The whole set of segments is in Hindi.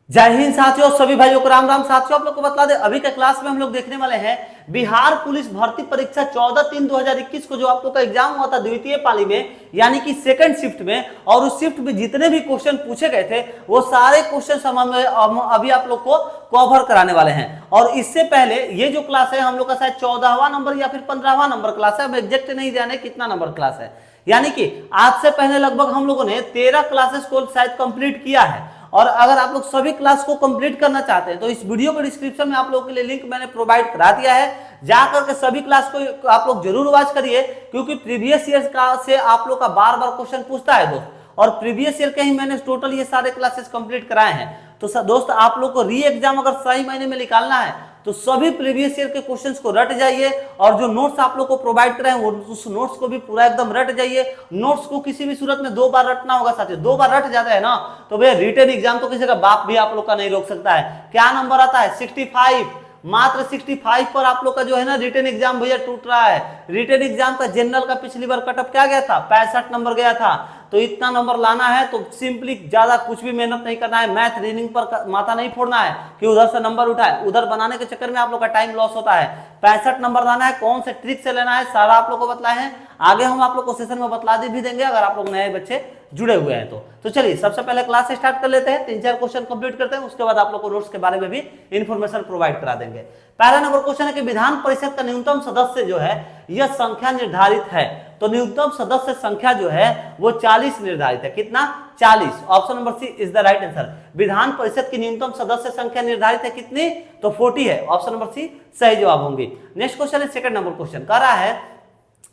जय हिंद साथियों, सभी भाइयों को राम राम। साथियों, आप लोग को बता दें, अभी के क्लास में हम लोग देखने वाले हैं बिहार पुलिस भर्ती परीक्षा 14/3/2021 को जो आप लोग का एग्जाम हुआ था द्वितीय पाली में, यानी कि सेकंड शिफ्ट में। और उस शिफ्ट में जितने भी क्वेश्चन पूछे गए थे वो सारे क्वेश्चन हम अभी आप लोग को कवर कराने वाले हैं। और इससे पहले ये जो क्लास है हम लोग का शायद 14वां नंबर या फिर 15वां नंबर क्लास है, हम एग्जैक्ट नहीं जाने कितना नंबर क्लास है। यानी कि आज से पहले लगभग हम लोगों ने 13 क्लासेस को शायद कंप्लीट किया है। और अगर आप लोग सभी क्लास को कंप्लीट करना चाहते हैं तो इस वीडियो के डिस्क्रिप्शन में आप लोगों के लिए लिंक मैंने प्रोवाइड करा दिया है, जाकर के सभी क्लास को आप लोग जरूर वॉच करिए, क्योंकि प्रीवियस ईयर का से आप लोग का बार बार क्वेश्चन पूछता है दोस्त। और प्रीवियस ईयर के ही मैंने टोटल ये सारे क्लासेस कंप्लीट कराए हैं। तो दोस्त, आप लोग को री एग्जाम अगर सही मायने में निकालना है तो सभी प्रीवियस ईयर के क्वेश्चंस को रट जाइए, और जो नोट्स आप लोग को प्रोवाइड कराए वो उस नोट्स को भी पूरा एकदम रट जाइए। नोट्स को किसी भी सूरत में 2 बार रटना होगा साथियों। 2 बार रट जाता है ना तो भैया रिटन एग्जाम तो किसी का बाप भी आप लोग का नहीं रोक सकता है। क्या नंबर आता है? 65। मात्र 65 पर आप लोग का जो है ना रिटन एग्जाम भैया टूट रहा है। रिटन एग्जाम का जनरल का पिछली बार कट ऑफ क्या गया था? 65 नंबर गया था। तो इतना नंबर लाना है तो सिंपली ज्यादा कुछ भी मेहनत नहीं करना है, मैथ रीजनिंग पर माथा नहीं फोड़ना है कि उधर से नंबर उठाए। उधर बनाने के चक्कर में आप लोग का टाइम लॉस होता है। 65 नंबर लाना है, कौन से ट्रिक से लेना है सारा आप लोग को बतलाए हैं। आगे हम आप लोग को सेशन में बतला भी देंगे अगर आप लोग नए बच्चे जुड़े हुए हैं तो चलिए सबसे पहले क्लास स्टार्ट कर लेते हैं। 3-4 क्वेश्चन कंप्लीट करते हैं, उसके बाद आप लोग को नोट्स के बारे में भी इंफॉर्मेशन प्रोवाइड करा देंगे। पहला नंबर क्वेश्चन है कि विधान परिषद का न्यूनतम सदस्य जो है यह संख्या निर्धारित है। तो न्यूनतम सदस्य संख्या जो है वो 40 निर्धारित है। कितना? 40। Option number C is the right answer. विधान परिषद की न्यूनतम सदस्य संख्या निर्धारित है कितनी? तो 40 है। ऑप्शन नंबर सी सही जवाब होंगे। नेक्स्ट क्वेश्चन है, सेकंड नंबर क्वेश्चन कह रहा है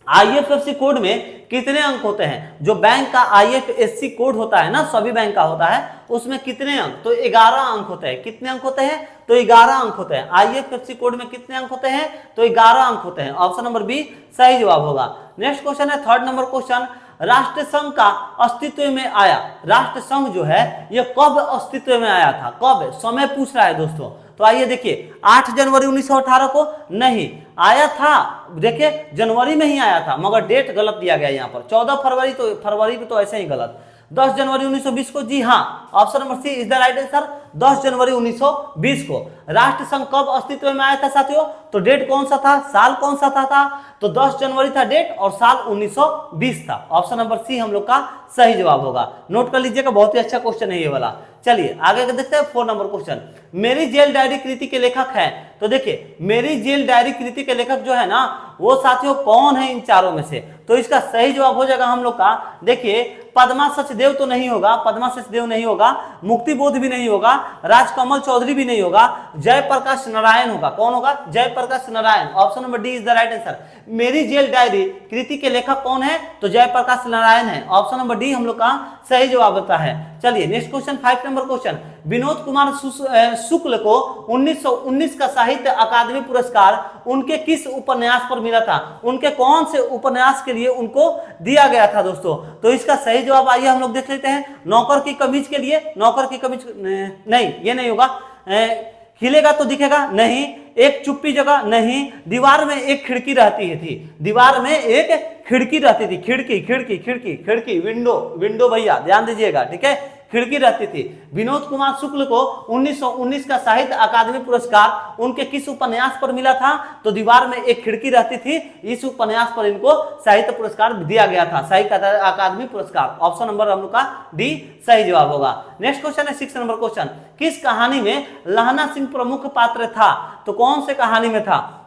आईएफएससी कोड में कितने अंक होते हैं? जो बैंक का आईएफएससी कोड होता है ना, सभी बैंक का होता है, उसमें कितने अंक? तो 11 अंक होते हैं। कितने अंक होते हैं? तो 11 अंक होते हैं। आईएफएससी कोड में कितने अंक होते हैं? तो 11 अंक होते हैं। ऑप्शन नंबर बी सही जवाब होगा। नेक्स्ट क्वेश्चन है, थर्ड नंबर क्वेश्चन, राष्ट्र संघ का अस्तित्व में आया। राष्ट्र संघ जो है यह कब अस्तित्व में आया था? कब? समय पूछ रहा है दोस्तों। तो आइए देखिए, 8 जनवरी 1918 को नहीं आया था। देखिए जनवरी में ही आया था, मगर डेट गलत दिया गया यहाँ पर। 14 फरवरी, तो फरवरी तो ऐसे ही गलत। 10 जनवरी 1920 को, जी हाँ, option number C is the right answer. 10 जनवरी 1920 को राष्ट्र संघ कब अस्तित्व में आया था साथियों? तो डेट कौन सा था, साल कौन सा था? तो 10 जनवरी था डेट और साल 1920 था। ऑप्शन नंबर सी हम लोग का सही जवाब होगा। नोट कर लीजिएगा, बहुत ही अच्छा क्वेश्चन है ये वाला। चलिए आगे देखते हैं, 4 नंबर क्वेश्चन, मेरी जेल डायरी कृति के लेखक हैं। तो देखिए, मेरी जेल डायरी कृति के लेखक जो है ना वो साथियों कौन है इन चारों में से? तो इसका सही जवाब हो जाएगा हम लोग का, देखिए, पद्मा सचदेव तो नहीं होगा, पद्मा सचदेव नहीं होगा, मुक्ति बोध भी नहीं होगा, राजकमल चौधरी भी नहीं होगा, जयप्रकाश नारायण होगा। कौन होगा? Jayaprakash Narayan. Option number D is the right answer. मेरी जेल डायरी कृति के लेखक कौन है? तो जयप्रकाश नारायण है। ऑप्शन नंबर डी हम लोग का सही जवाब होता है। चलिए next question, 5 number question, Vinod Kumar Shukla को 1919 का साहित्य अकादमी पुरस्कार उनके किस उपन्यास पर मिला था? उनके कौन से उपन्यास के लिए उनको दिया गया था दोस्तों? तो इसका सही जवाब आइए हम लोग देख लेते हैं। नौकर की कमीज के लिए, नौकर की कमीज नहीं, ये नहीं होगा। खिलेगा तो दिखेगा नहीं, एक चुप्पी जगह नहीं, दीवार में एक खिड़की रहती थी। दीवार में एक खिड़की रहती थी। खिड़की खिड़की खिड़की खिड़की, विंडो विंडो भैया ध्यान दीजिएगा, ठीक है, खिड़की रहती थी। विनोद कुमार शुक्ल को 1919 का साहित्य अकादमी पुरस्कार उनके किस उपन्यास पर मिला था? तो दीवार में एक खिड़की रहती थी, इस उपन्यास पर इनको साहित्य पुरस्कार दिया गया था, साहित्य अकादमी पुरस्कार। ऑप्शन नंबर हम लोग का डी सही जवाब होगा। नेक्स्ट क्वेश्चन है, 6 नंबर क्वेश्चन, किस कहानी में लहना सिंह प्रमुख पात्र था? तो कौन से कहानी में था?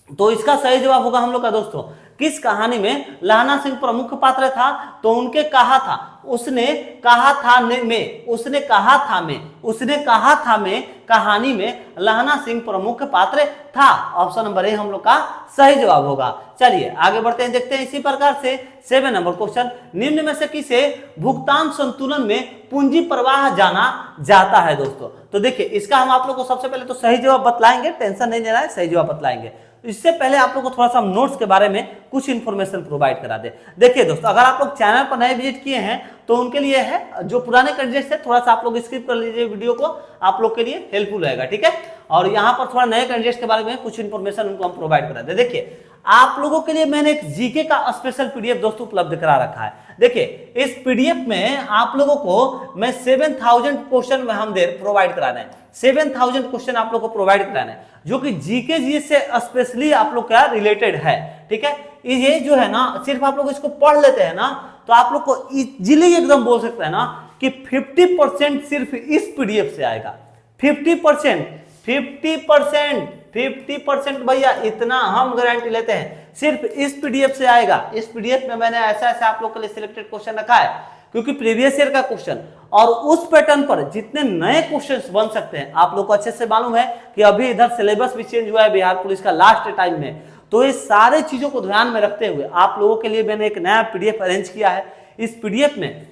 तो इसका सही जवाब होगा हम लोग का दोस्तों, किस कहानी में लहना सिंह प्रमुख पात्र था? तो उनके कहा था, उसने कहा था में, उसने कहा था में, उसने कहा था में कहानी में लहना सिंह प्रमुख पात्र था। ऑप्शन नंबर ए हम लोग का सही जवाब होगा। चलिए आगे बढ़ते हैं, देखते हैं इसी प्रकार से 7 नंबर क्वेश्चन, निम्न में से किसे भुगतान संतुलन में पूंजी प्रवाह जाना जाता है दोस्तों? तो देखिए, इसका हम आप लोग को सबसे पहले तो सही जवाब बतलाएंगे, टेंशन नहीं लेना है, सही जवाब बतलाएंगे। इससे पहले आप लोग को थोड़ा सा हम नोट्स के बारे में कुछ इंफॉर्मेशन प्रोवाइड करा दे। देखिए दोस्तों, अगर आप लोग चैनल पर नए विजिट किए हैं तो उनके लिए है, जो पुराने कैंडिडेट्स है थोड़ा सा आप लोग स्किप कर लीजिए वीडियो को, आप लोग के लिए हेल्पफुल रहेगा, ठीक है। और यहाँ पर थोड़ा नए कैंडिडेट्स के बारे में कुछ इंफॉर्मेशन उनको हम प्रोवाइड करा दे। देखिए, आप लोगों के लिए मैंने एक जीके का स्पेशल पीडीएफ दोस्तों उपलब्ध करा रखा है। देखिए इस पीडीएफ में आप लोगों को मैं 7000 क्वेश्चन में हम प्रोवाइड करा रहे हैं। 7000 क्वेश्चन आप लोगों को प्रोवाइड कराना है जो कि जीके जी से स्पेशली आप लोग का रिलेटेड है। ठीक है, ये जो है ना सिर्फ आप लोग इसको पढ़ लेते हैं ना तो आप लोग को इजीली एकदम बोल सकते हैं ना कि 50% सिर्फ इस पीडीएफ से आएगा। 50% भैया इतना हम गारंटी लेते हैं सिर्फ इस पीडीएफ से आएगा। इस पीडीएफ में मैंने ऐसा ऐसा आप लोग के लिए सिलेक्टेड क्वेश्चन रखा है क्योंकि प्रीवियस ईयर का क्वेश्चन और उस पैटर्न पर जितने नए क्वेश्चंस बन सकते हैं आप लोग को अच्छे से मालूम है कि अभी इधर सिलेबस भी चेंज हुआ है बिहार पुलिस का लास्ट टाइम में। तो ये सारे चीजों को ध्यान में रखते हुए आप लोगों के लिए मैंने एक नया पीडीएफ अरेंज किया है। इस पीडीएफ में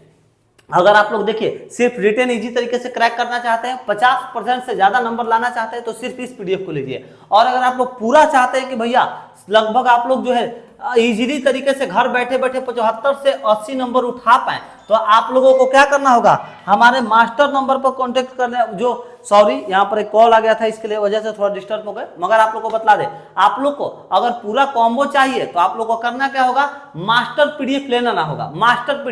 अगर आप लोग देखिए सिर्फ रिटेन इजी तरीके से क्रैक करना चाहते हैं, 50% से ज्यादा नंबर लाना चाहते हैं तो सिर्फ इस पीडीएफ को लीजिए। और अगर आप लोग पूरा चाहते हैं कि भैया लगभग आप लोग जो है इजीली तरीके से घर बैठे बैठे 75 से 80 नंबर उठा पाए तो आप लोगों को क्या करना होगा, हमारे मास्टर नंबर पर कांटेक्ट करने जो सॉरी यहाँ पर एक कॉल आ गया था इसके लिए वजह से थोड़ा डिस्टर्ब हो गए, मगर आप लोग को बतला दे आप लोग को अगर पूरा कॉम्बो चाहिए तो आप लोग को करना क्या होगा, मास्टर पीडीएफ लेना ना होगा। मास्टर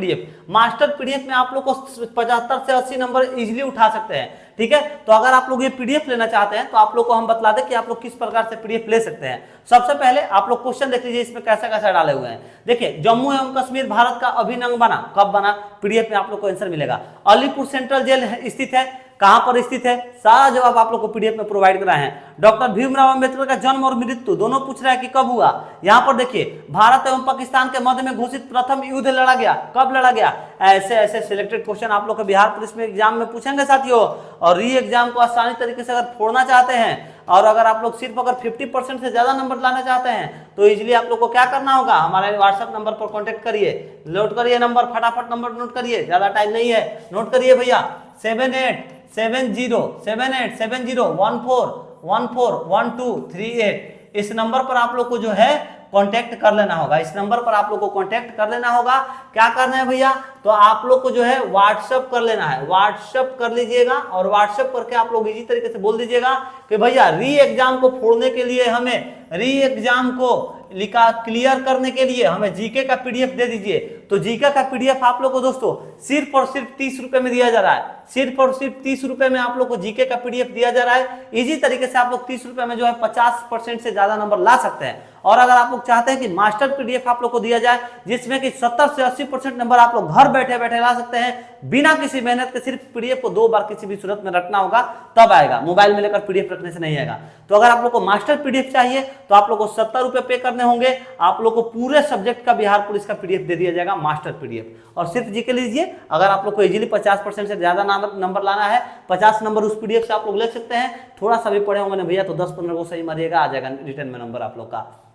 पीडीएफ में आप लोग को 75 से 80 नंबर इजीली उठा सकते हैं। ठीक है, तो अगर आप लोग ये पीडीएफ लेना चाहते हैं तो आप लोग को हम बतला दें कि आप लोग किस प्रकार से पीडीएफ ले सकते हैं। सबसे पहले आप लोग क्वेश्चन देख लीजिए इसमें कैसा कैसा डाले हुए हैं। देखिए जम्मू एवं कश्मीर भारत का अभिन्न बना, कब बना, पीडीएफ में आप लोग को आंसर मिलेगा। अलीपुर सेंट्रल जेल स्थित है, कहां पर स्थित है, सारा जवाब आप लोग को पीडीएफ में प्रोवाइड कराए हैं। डॉक्टर भीमराव अंबेडकर का जन्म और मृत्यु दोनों पूछ रहा है कि कब हुआ। यहाँ पर देखिए भारत एवं पाकिस्तान के मध्य में घोषित प्रथम युद्ध लड़ा गया, कब लड़ा गया। ऐसे ऐसे सिलेक्टेड क्वेश्चन आप लोग को बिहार पुलिस में एग्जाम में पूछेंगे साथियों। और री एग्जाम को आसानी तरीके से अगर फोड़ना चाहते हैं और अगर आप लोग सिर्फ अगर 50% से ज्यादा नंबर लाना चाहते हैं तो इजीली आप लोग को क्या करना होगा, हमारे व्हाट्सएप नंबर पर कांटेक्ट करिए। नोट करिए नंबर, फटाफट नंबर नोट करिए, ज्यादा टाइम नहीं है, नोट करिए भैया 7870141238। इस नंबर पर आप लोग को जो है कांटेक्ट कर लेना होगा। इस नंबर पर आप लोग को कांटेक्ट कर लेना होगा। क्या करना है भैया, तो आप लोग को जो है व्हाट्सएप कर लेना है, व्हाट्सएप कर लीजिएगा और व्हाट्सएप करके आप लोग इजी तरीके से बोल दीजिएगा कि भैया री एग्जाम को फोड़ने के लिए हमें, री एग्जाम को क्लियर करने के लिए हमें जीके का पीडीएफ दे दीजिए। तो जीके का पीडीएफ आप लोग को दोस्तों सिर्फ और सिर्फ 30 रुपए में दिया जा रहा है। सिर्फ और सिर्फ 30 रुपए में आप लोग को जीके का पीडीएफ दिया जा रहा है। इजी तरीके से आप लोग 30 रुपए में जो है 50% से ज्यादा नंबर ला सकते हैं। और अगर आप लोग चाहते हैं कि मास्टर पीडीएफ आप लोग को दिया जाए जिसमें कि 70 से 80% नंबर आप लोग घर बैठे बैठे ला सकते हैं बिना किसी मेहनत के, सिर्फ पीडीएफ को 2 बार किसी भी सूरत में रखना होगा तब आएगा, मोबाइल में लेकर पीडीएफ रखने से नहीं आएगा। तो अगर आप लोग को मास्टर पीडीएफ चाहिए तो आप लोग को 70 रुपए पे करने होंगे, आप लोग को पूरे सब्जेक्ट का बिहार पुलिस का पीडीएफ दे दिया जाएगा, मास्टर पीडीएफ। और सिर्फ जीके लीजिए, अगर आप लोग को इजीली 50% से ज्यादा नंबर लाना है, 50 नंबर उस पीडीएफ से आप लोग ले सकते हैं। थोड़ा सा भी पढ़े होंगे ना भैया तो 10-15 को सही मारिएगा, आ जाएगा रिटर्न में नंबर आप लोग का।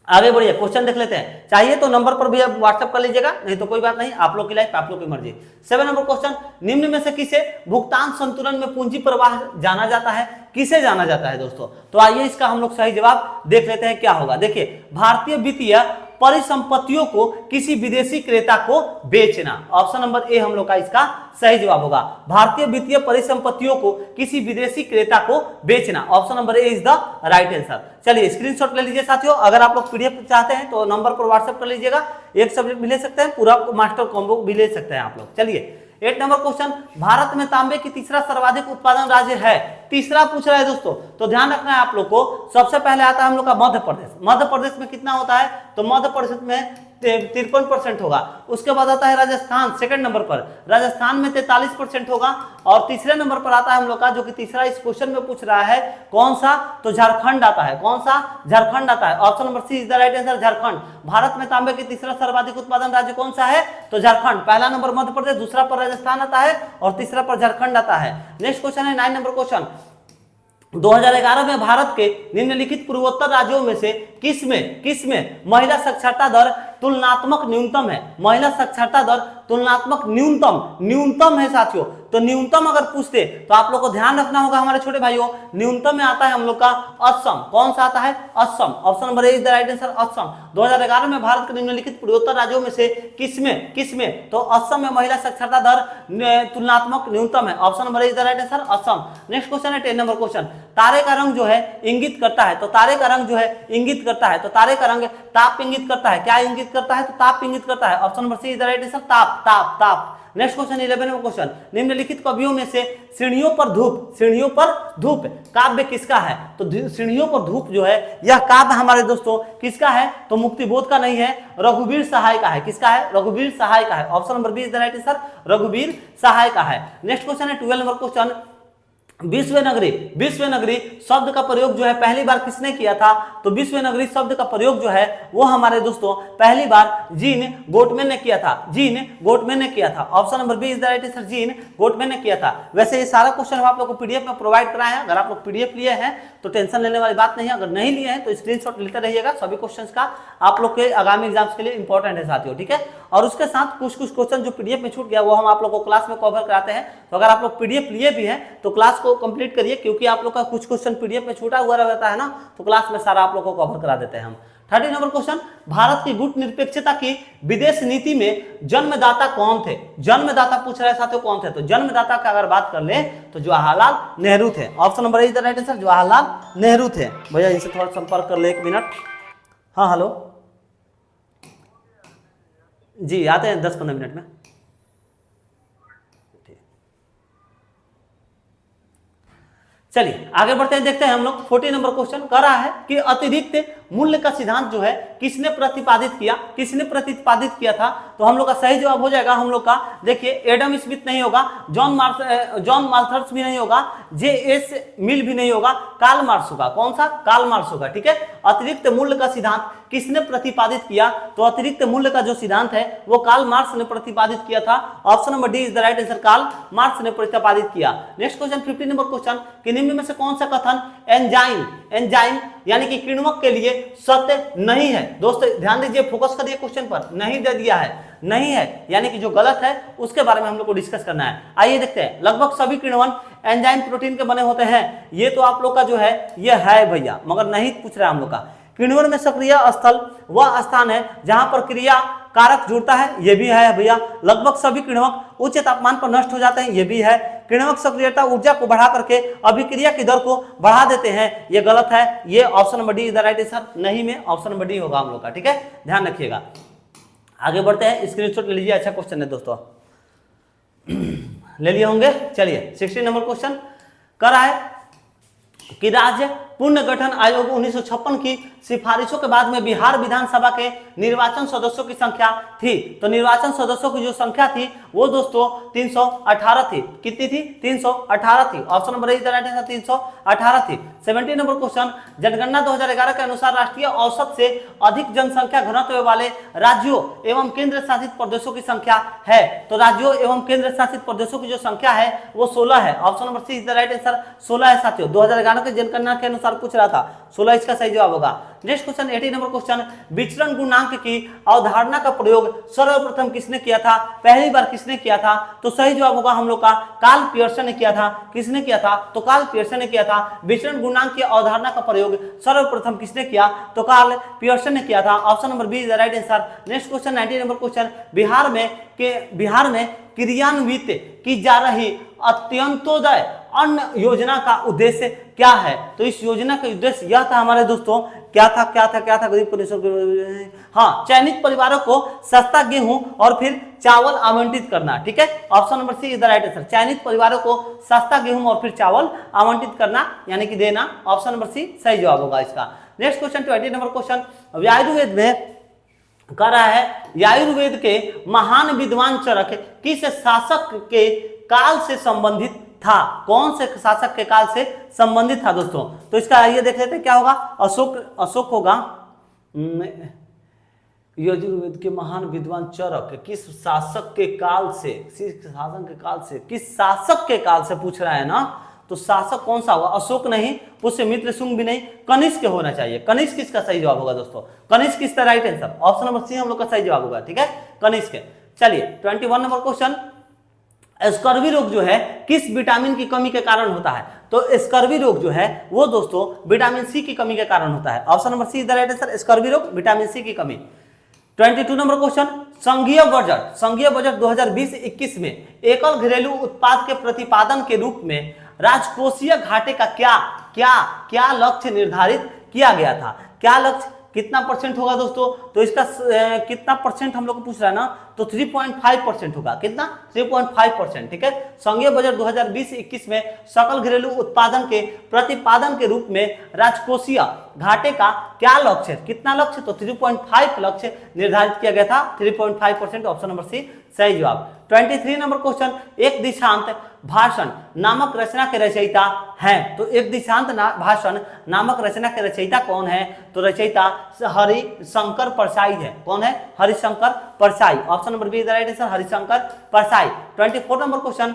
आगे बढ़िए, क्वेश्चन देख लेते हैं। चाहिए तो नंबर पर भी आप व्हाट्सएप कर लीजिएगा, नहीं तो कोई बात नहीं, आप लोग की लाइफ आप लोग की मर्जी। 7 नंबर क्वेश्चन, निम्न में से किसे भुगतान संतुलन में पूंजी प्रवाह जाना जाता है, किसे जाना जाता है दोस्तों। तो आइए इसका हम लोग सही जवाब देख लेते हैं क्या होगा। देखिए भारतीय वित्तीय परिसंपत्तियों को किसी विदेशी क्रेता को बेचना, ऑप्शन नंबर ए हम लोग का इसका सही जवाब होगा। भारतीय वित्तीय परिसंपत्तियों को किसी विदेशी क्रेता को बेचना, option number A is the right answer. चलिए स्क्रीनशॉट ले लीजिए साथियों। अगर आप लोग पीडीएफ चाहते हैं तो नंबर पर व्हाट्सएप कर लीजिएगा, एक सब्जेक्ट भी ले सकते हैं, पूरा मास्टर कॉम्बो भी ले सकते हैं आप लोग। चलिए 8 नंबर क्वेश्चन, भारत में तांबे की तीसरा सर्वाधिक उत्पादन राज्य है, तीसरा पूछ रहा है दोस्तों। तो ध्यान रखना है आप लोग को, सबसे पहले आता है हम लोग का मध्य प्रदेश। मध्य प्रदेश में कितना होता है, तो मध्य प्रदेश में 53% होगा। उसके बाद आता है राजस्थान, सेकंड नंबर पर राजस्थान में 43% होगा। और तीसरे नंबर पर आता है हम लोग का, जो कि तीसरा इस क्वेश्चन में पूछ रहा है, कौन सा, तो झारखंड आता है। कौन सा, झारखंड आता है, option number C is the right answer, Jharkhand. Bharat में तांबे की तीसरा सर्वाधिक उत्पादन राज्य कौन सा है, तो झारखंड। पहला नंबर मध्य प्रदेश, दूसरा पर राजस्थान आता है और तीसरा पर झारखंड आता है। नेक्स्ट क्वेश्चन है 9 नंबर क्वेश्चन, 2011 में भारत के निम्नलिखित पूर्वोत्तर राज्यों में से किसमें महिला साक्षरता दर तुलनात्मक न्यूनतम है। महिला साक्षरता दर तुलनात्मक न्यूनतम है साथियों। तो न्यूनतम अगर पूछते तो आप लोग को ध्यान रखना होगा हमारे छोटे भाइयों, न्यूनतम में आता है हम लोग का असम। कौन सा आता है? Assam. Option number A is the right answer, Assam. 2011 में भारत के निम्नलिखित पूर्वोत्तर राज्यों में से किसमें तो असम में महिला साक्षरता दर तुलनात्मक न्यूनतम है। Option number A is the right answer, Assam. Next question है 10 नंबर क्वेश्चन। तारे का रंग जो है इंगित करता है, तो तारे का रंग जो है इंगित करता है, तो तारे का रंग ताप इंगित करता है। क्या इंगित करता है? तो ताप इंगित करता है। Option number C is the right answer, ताप ताप ताप। Next question 11 number question. निम्नलिखित कवियों में से सीढ़ियों पर धूप काव्य किसका है? तो सीढ़ियों पर धूप जो है यह काव्य हमारे दोस्तों किसका है? तो मुक्तिबोध का नहीं है, रघुवीर सहाय का है। किसका है? रघुवीर सहाय का है। Option number B is the right answer, रघुवीर सहाय का है। नेक्स्ट क्वेश्चन है 12 नंबर क्वेश्चन। विश्व नगरी शब्द का प्रयोग जो है पहली बार किसने किया था? तो विश्व नगरी शब्द का प्रयोग जो है वो हमारे दोस्तों पहली बार जीन गोटमैन ने किया था। Option number B is the right answer, Jean Gottmann ने किया था। वैसे ये सारा क्वेश्चन हम आप लोग को पीडीएफ में प्रोवाइड कराया है। अगर आप लोग पीडीएफ लिए हैं तो टेंशन लेने वाली बात नहीं है, अगर नहीं लिए हैं तो स्क्रीनशॉट लेते रहिएगा। सभी क्वेश्चंस का आप लोग के आगामी एग्जाम्स के लिए इंपॉर्टेंट है साथियों, ठीक है। और उसके साथ कुछ क्वेश्चन जो पीडीएफ में छूट गया वो हम आप लोग को क्लास में कवर कराते हैं। तो अगर आप लोग पीडीएफ लिए भी हैं तो क्लास को कंप्लीट करिए, क्योंकि आप लोग का कुछ क्वेश्चन पीडीएफ में छूटा हुआ रहता है ना, तो क्लास में सारा आप लोग को कवर करा देते हैं हम। 30 नंबर क्वेश्चन। भारत की गुट निरपेक्षता की विदेश नीति में जन्मदाता कौन थे? जन्मदाता पूछ रहे साथियों कौन थे? तो जन्मदाता का अगर बात कर ले तो जवाहरलाल नेहरू थे। Option number is the right answer, Jawaharlal Nehru थे। भैया इनसे थोड़ा संपर्क कर ले, 1 मिनट। हाँ हेलो जी, आते हैं 10-15 मिनट में। चलिए आगे बढ़ते हैं, देखते हैं हम लोग 40 नंबर क्वेश्चन कह रहा है कि अतिरिक्त मूल्य का सिद्धांत जो है किसने प्रतिपादित किया था? तो हम लोग का सही जवाब हो जाएगा हम लोग का, देखिए एडम स्मिथ नहीं होगा, जॉन मार्थर्स भी नहीं होगा, जे.एस. मिल भी नहीं होगा, कार्ल मार्क्स होगा। कौन सा? कार्ल मार्क्स होगा, ठीक है। अतिरिक्त मूल्य का सिद्धांत किसने प्रतिपादित किया? तो अतिरिक्त मूल्य का जो सिद्धांत है वो कार्ल मार्क्स ने प्रतिपादित किया था। Option number D is the right answer, Karl Marx ने प्रतिपादित किया। नेक्स्ट क्वेश्चन 15 नंबर क्वेश्चन कि निम्न में से कौन सा कथन एंजाइम यानी कि किण्वक के लिए सत्य नहीं है? दोस्तों ध्यान दीजिए, फोकस करिए क्वेश्चन पर, नहीं दे दिया है, नहीं है यानी कि जो गलत है उसके बारे में हम लोग को डिस्कस करना है। आइए देखते हैं। लगभग सभी किण्वन एंजाइम प्रोटीन के बने होते हैं, ये तो आप लोग का जो है ये है भैया, मगर नहीं पूछ रहा है हम लोग का। किण्वन में सक्रिय स्थल वह स्थान है जहां पर क्रिया कारक जुड़ता है, ये भी है भैया। लगभग सभी किण्वक उच्च तापमान पर नष्ट हो जाते हैं, ये भी है। किण्वक सक्रियता ऊर्जा को बढ़ा करके अभिक्रिया की दर को बढ़ा देते हैं, ये गलत है। ये option number D is the right answer, नहीं में ऑप्शन नंबर डी होगा हम लोग का, ठीक है, ध्यान रखिएगा। आगे बढ़ते हैं, स्क्रीनशॉट ले लीजिए, अच्छा क्वेश्चन है दोस्तों, ले लिए होंगे। चलिए 16 नंबर क्वेश्चन कर रहा है कि राज्य पुनर्गठन आयोग 1956 की सिफारिशों के बाद में बिहार विधानसभा के निर्वाचन सदस्यों की संख्या थी। तो निर्वाचन सदस्यों की जो संख्या थी वो दोस्तों 318 थी। कितनी थी? 318 थी। Option number A is the right answer, 318 थी। 17 नंबर क्वेश्चन। जनगणना 2011 के अनुसार राष्ट्रीय औसत से अधिक जनसंख्या घनत्व वाले राज्यों एवं केंद्र शासित प्रदेशों की संख्या है। तो राज्यों एवं केंद्र शासित प्रदेशों की जो संख्या है वो 16 है। Option number C is the right answer, 16 है साथियों। 2011 के जनगणना के अनुसार पूछ रहा था, 16 इसका सही जवाब होगा। Next question 18 number question. विचरण गुणांक की अवधारणा का प्रयोग सर्वप्रथम किसने किया था? पहली बार किसने किया था? तो सही जवाब होगा हम लोग का कार्ल पियर्सन ने किया था। किसने किया था? तो कार्ल पियर्सन ने किया था। विचरण गुणांक की अवधारणा का प्रयोग सर्वप्रथम किसने किया? तो कार्ल पियर्सन ने किया था। Option number B is the right answer. Next question 19 number question. Bihar में क्रियान्वित की जा रही अत्यंतोदय अन्न योजना का उद्देश्य क्या है? तो इस योजना का उद्देश्य यह था हमारे दोस्तों, क्या था गरीब को, हाँ, चयनित परिवारों को सस्ता गेहूं और फिर चावल आवंटित करना, ठीक है। Option number C is the right answer. चयनित परिवारों को सस्ता गेहूं और फिर चावल आवंटित करना यानी कि देना। ऑप्शन नंबर सी सही जवाब होगा इसका। Next question 20 number question. Ayurveda में कह रहा है आयुर्वेद के महान विद्वान चरक किस शासक के काल से संबंधित था? कौन से शासक के काल से संबंधित था दोस्तों? तो इसका ये देख लेते हैं क्या होगा। अशोक होगा। यजुर्वेद के महान विद्वान चरक किस शासक के काल से, किस शासक के काल से पूछ रहा है ना, तो शासक कौन सा होगा? अशोक नहीं, पुष्यमित्र, शुंग भी नहीं, कनिष्क होना चाहिए। कनिष्क इसका सही जवाब होगा दोस्तों। Kanishka is the right answer. Option number C हम लोग का सही जवाब होगा, ठीक है, कनिष्क। चलिए 21 नंबर क्वेश्चन। स्कर्वी रोग जो है किस विटामिन की कमी के कारण होता है? तो स्कर्वी रोग जो है वो दोस्तों विटामिन सी की कमी के कारण होता है। Option number C is the right answer, scurvy रोग विटामिन सी की कमी। 22 नंबर क्वेश्चन, संघीय बजट 2020-21 में एकल घरेलू उत्पाद के प्रतिपादन के रूप में राजकोषीय घाटे का क्या लक्ष्य निर्धारित किया गया था? क्या लक्ष्य, कितना परसेंट होगा दोस्तों? तो इसका कितना परसेंट हम लोग को पूछ रहा है ना, तो 3.5% होगा। कितना? 3.5%। ठीक है। संघीय बजट 2020-21 में सकल घरेलू उत्पादन के प्रतिपादन के रूप में राजकोषीय घाटे का क्या लक्ष्य, कितना लक्ष्य? तो 3.5 लक्ष्य निर्धारित किया गया था। 3.5%, ऑप्शन नंबर सी सही जवाब। 23 नंबर क्वेश्चन, एक दिशांत भाषण नामक रचना के रचयिता हैं? तो एक दिशांत भाषण नामक रचना के रचयिता कौन है? तो रचयिता हरिशंकर परसाई है। कौन है? Harishankar Parsai. Option number B is the right answer, Harishankar Parsai. 24 number question,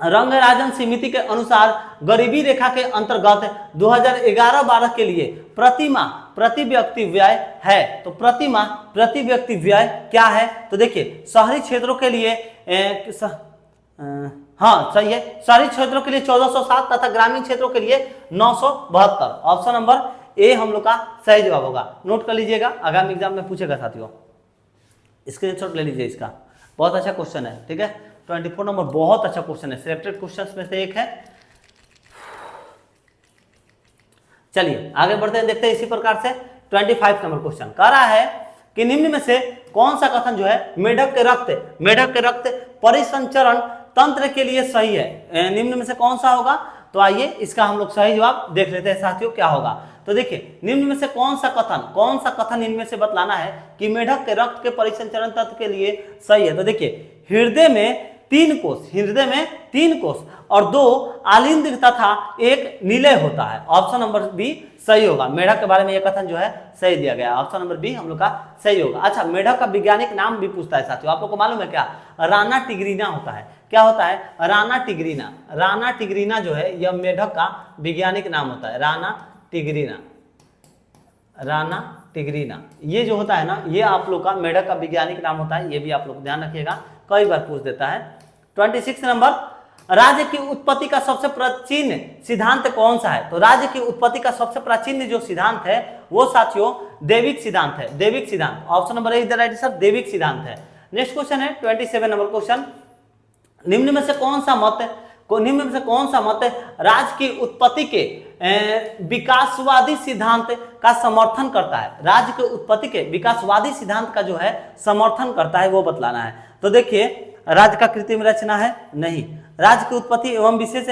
Rangarajan समिति के अनुसार गरीबी रेखा के अंतर्गत 2011-12 के लिए प्रति व्यक्ति व्यय है। तो प्रति व्यक्ति व्यय क्या है? तो देखिए शहरी क्षेत्रों के लिए हाँ सही है, शहरी क्षेत्रों के लिए 1407 तथा ग्रामीण क्षेत्रों के लिए 972। ऑप्शन नंबर ए हम लोग का सही जवाब होगा। नोट कर लीजिएगा, आगामी एग्जाम में पूछेगा साथियों, स्क्रीनशॉट ले लीजिए इसका। बहुत अच्छा क्वेश्चन है। ठीक है। 24 नंबर बहुत अच्छा क्वेश्चन है, सिलेक्टेड क्वेश्चंस में से एक है। चलिए आगे बढ़ते हैं, देखते हैं इसी प्रकार से 25 नंबर क्वेश्चन कह रहा है कि निम्न में से कौन सा कथन जो है मेढक के रक्त परिसंचरण तंत्र के लिए सही है? निम्न में से कौन सा होगा? तो आइए इसका हम लोग सही जवाब देख लेते हैं साथियों, क्या होगा। तो देखिए निम्न में से कौन सा कथन इनमें से बतलाना है कि मेढक के रक्त के परिसंचरण तंत्र के लिए सही है? तो देखिए हृदय में 3 कोष और 2 आलिंद तथा 1 निलय होता है। ऑप्शन नंबर बी सही होगा। मेढक के बारे में यह कथन जो है सही दिया गया, ऑप्शन नंबर बी हम लोग का सही होगा। अच्छा, मेढक का वैज्ञानिक नाम भी पूछता है साथियों, आप लोग को मालूम है क्या? राना टिग्रीना होता है। क्या होता है? राना टिग्रीना जो है यह मेढक का वैज्ञानिक नाम होता है। राना टिग्रीना ये जो होता है ना, ये आप लोग का मेढक का वैज्ञानिक नाम होता है। ये भी आप लोग ध्यान रखिएगा, कई बार पूछ देता है। 26 नंबर, राज्य की उत्पत्ति का सबसे प्राचीन सिद्धांत कौन सा है? तो राज्य की उत्पत्ति का सबसे प्राचीन जो सिद्धांत है वो साथियों दैविक सिद्धांत है। दैविक सिद्धांत, option number A is the right answer, दैविक सिद्धांत है। नेक्स्ट क्वेश्चन है 27 नंबर क्वेश्चन, निम्न में से कौन सा मत राज्य की उत्पत्ति के विकासवादी सिद्धांत का समर्थन करता है? राज्य के उत्पत्ति के विकासवादी सिद्धांत का जो है समर्थन करता है वो बतलाना है। तो देखिए राज्य का कृत्रिम रचना है? नहीं। राज्य की उत्पत्ति एवं विशेष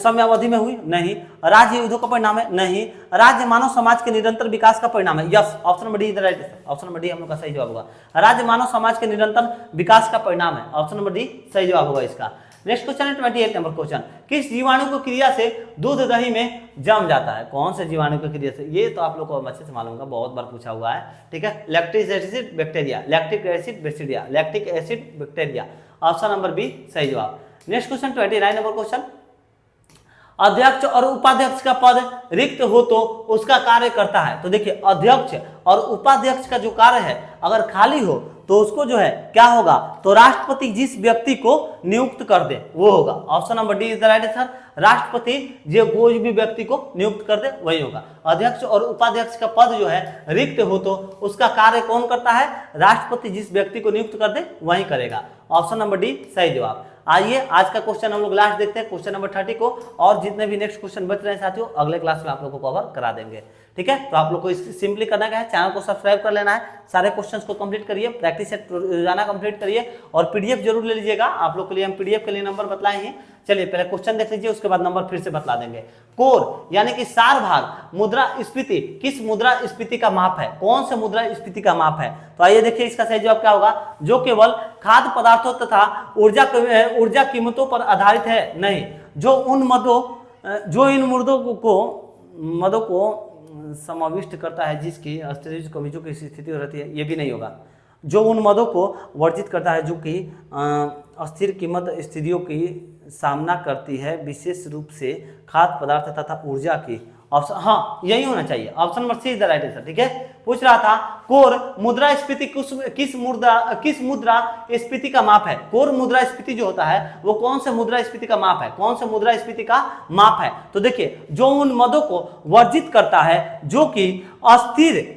समयावधि में हुई? नहीं। राज्य युद्धों का परिणाम है? नहीं। राज्य मानव समाज के निरंतर विकास का परिणाम है? Yes, option number D is the right answer, option number D हम लोग का सही जवाब होगा। राज्य मानव समाज के निरंतर विकास का परिणाम है, ऑप्शन नंबर डी सही जवाब होगा इसका। नेक्स्ट क्वेश्चन है 28 नंबर क्वेश्चन, किस जीवाणु को क्रिया से दूध दही में जम जाता है? कौन से जीवाणु की क्रिया से? ये तो आप लोग को अच्छे से मालूम होगा, बहुत बार पूछा हुआ है। ठीक है। Lactic acid bacteria, option number B सही जवाब। नेक्स्ट क्वेश्चन 29 नंबर क्वेश्चन, अध्यक्ष और उपाध्यक्ष का पद रिक्त हो तो उसका कार्य करता है? तो देखिए अध्यक्ष और उपाध्यक्ष का जो कार्य है अगर खाली हो तो उसको जो है क्या होगा? तो राष्ट्रपति जिस व्यक्ति को नियुक्त कर दे वो होगा। Option number D is the right answer, राष्ट्रपति जो कोई भी व्यक्ति को नियुक्त कर दे वही होगा। अध्यक्ष और उपाध्यक्ष का पद जो है रिक्त हो तो उसका कार्य कौन करता है? राष्ट्रपति जिस व्यक्ति को नियुक्त कर दे वही करेगा। ऑप्शन नंबर डी सही जवाब। आइए आज का क्वेश्चन हम लोग लास्ट देखते हैं, क्वेश्चन नंबर 30 को, और जितने भी नेक्स्ट क्वेश्चन बच रहे हैं साथियों अगले क्लास में आप लोग को कवर करा देंगे। ठीक है। तो आप लोग को सिंपली करना क्या है, चैनल को सब्सक्राइब कर लेना है, सारे क्वेश्चंस को कंप्लीट करिए, प्रैक्टिस सेट रोजाना कंप्लीट करिए, और पीडीएफ जरूर ले लीजिएगा। आप लोग के लिए हम पीडीएफ के लिए नंबर बतलाए हैं। चलिए पहले क्वेश्चन देख लीजिए, उसके बाद नंबर फिर से बतला देंगे। कोर यानी कि सार भाग मुद्रास्फीति किस मुद्रास्फीति का माप है? कौन से मुद्रास्फीति का माप है? तो आइए देखिए इसका सही जवाब क्या होगा, जो केवल खाद्य पदार्थों तथा ऊर्जा कीमतों पर आधारित है? नहीं। जो इन मदों को समाविष्ट करता है जिसकी अस्थिर कमीजों की स्थिति रहती है, ये भी नहीं होगा। जो उन मदों को वर्जित करता है जो कि अस्थिर कीमत स्थितियों की सामना करती है, विशेष रूप से खाद्य पदार्थ तथा ऊर्जा की ऑप्शन, हाँ यही होना चाहिए, option number C is the right answer. ठीक है, पूछ रहा था कोर मुद्रास्फीति किस मुद्रास्फीति का माप है। कोर मुद्रास्फीति जो होता है वो कौन से मुद्रास्फीति का माप है, कौन से मुद्रास्फीति का माप है। तो देखिए, जो उन मदों को वर्जित करता है जो कि अस्थिर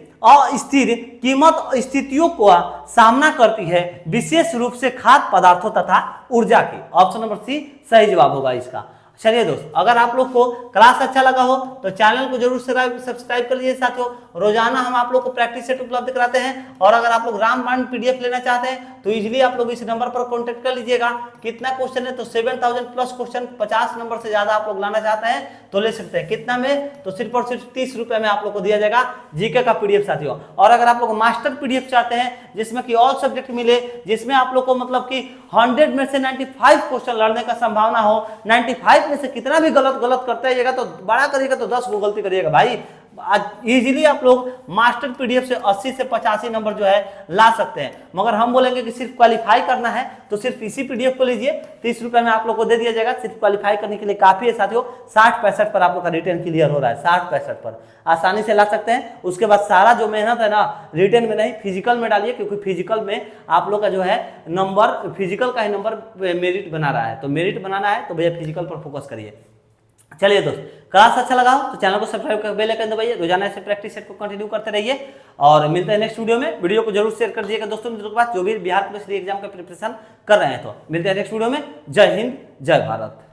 कीमत स्थितियों का सामना करती है, विशेष रूप से खाद्य पदार्थों तथा ऊर्जा की। ऑप्शन नंबर सी सही जवाब होगा इसका। चलिए दोस्त, अगर आप लोग को क्लास अच्छा लगा हो तो चैनल को जरूर सब्सक्राइब कर लीजिए साथियों। रोजाना हम आप लोग को प्रैक्टिस सेट उपलब्ध कराते हैं, और अगर आप लोग रामबाण पीडीएफ लेना चाहते हैं तो इजीली आप लोग इस नंबर पर कांटेक्ट कर लीजिएगा। कितना क्वेश्चन है तो 7000 प्लस क्वेश्चन, 50 नंबर से ज्यादा आप लोग लाना चाहते हैं तो ले सकते हैं। कितना में तो सिर्फ और सिर्फ 30 रुपए में आप लोग को दिया जाएगा जीके का पीडीएफ साथियों। और अगर आप लोग मास्टर पीडीएफ चाहते हैं जिसमें कि ऑल सब्जेक्ट मिले, जिसमें आप लोग को मतलब कि 100 में से 95 क्वेश्चन लड़ने का संभावना हो, 95 में से कितना भी गलत करते जाएगा तो बड़ा करिएगा तो 10 को गलती करिएगा भाई, आज इजीली आप लोग मास्टर पीडीएफ से 80 से 85 नंबर जो है ला सकते हैं। मगर हम बोलेंगे कि सिर्फ क्वालिफाई करना है तो सिर्फ इसी पीडीएफ को लीजिए, 30 रुपए में आप लोग को दे दिया जाएगा। सिर्फ क्वालिफाई करने के लिए काफी है साथियों। 60-65 पर आप लोग का रिटर्न क्लियर हो रहा है, 60-65 पर आसानी से ला सकते हैं। उसके बाद सारा जो मेहनत है ना रिटर्न में नहीं, फिजिकल में डालिए, क्योंकि फिजिकल में आप लोग का जो है नंबर, फिजिकल का ही नंबर मेरिट बना रहा है। तो मेरिट बनाना है तो भैया फिजिकल पर फोकस करिए। चलिए दोस्त, क्लास अच्छा लगा हो तो चैनल को सब्सक्राइब कर बेल आइकन दबाइए, रोजाना ऐसे प्रैक्टिस सेट को कंटिन्यू करते रहिए। और मिलते हैं नेक्स्ट वीडियो में। वीडियो को जरूर शेयर कर दीजिएगा दोस्तों मित्रों के पास जो भी बिहार पुलिस एग्जाम का प्रिपरेशन कर रहे हैं। तो मिलते हैं नेक्स्ट वीडियो में। जय हिंद, जय भारत।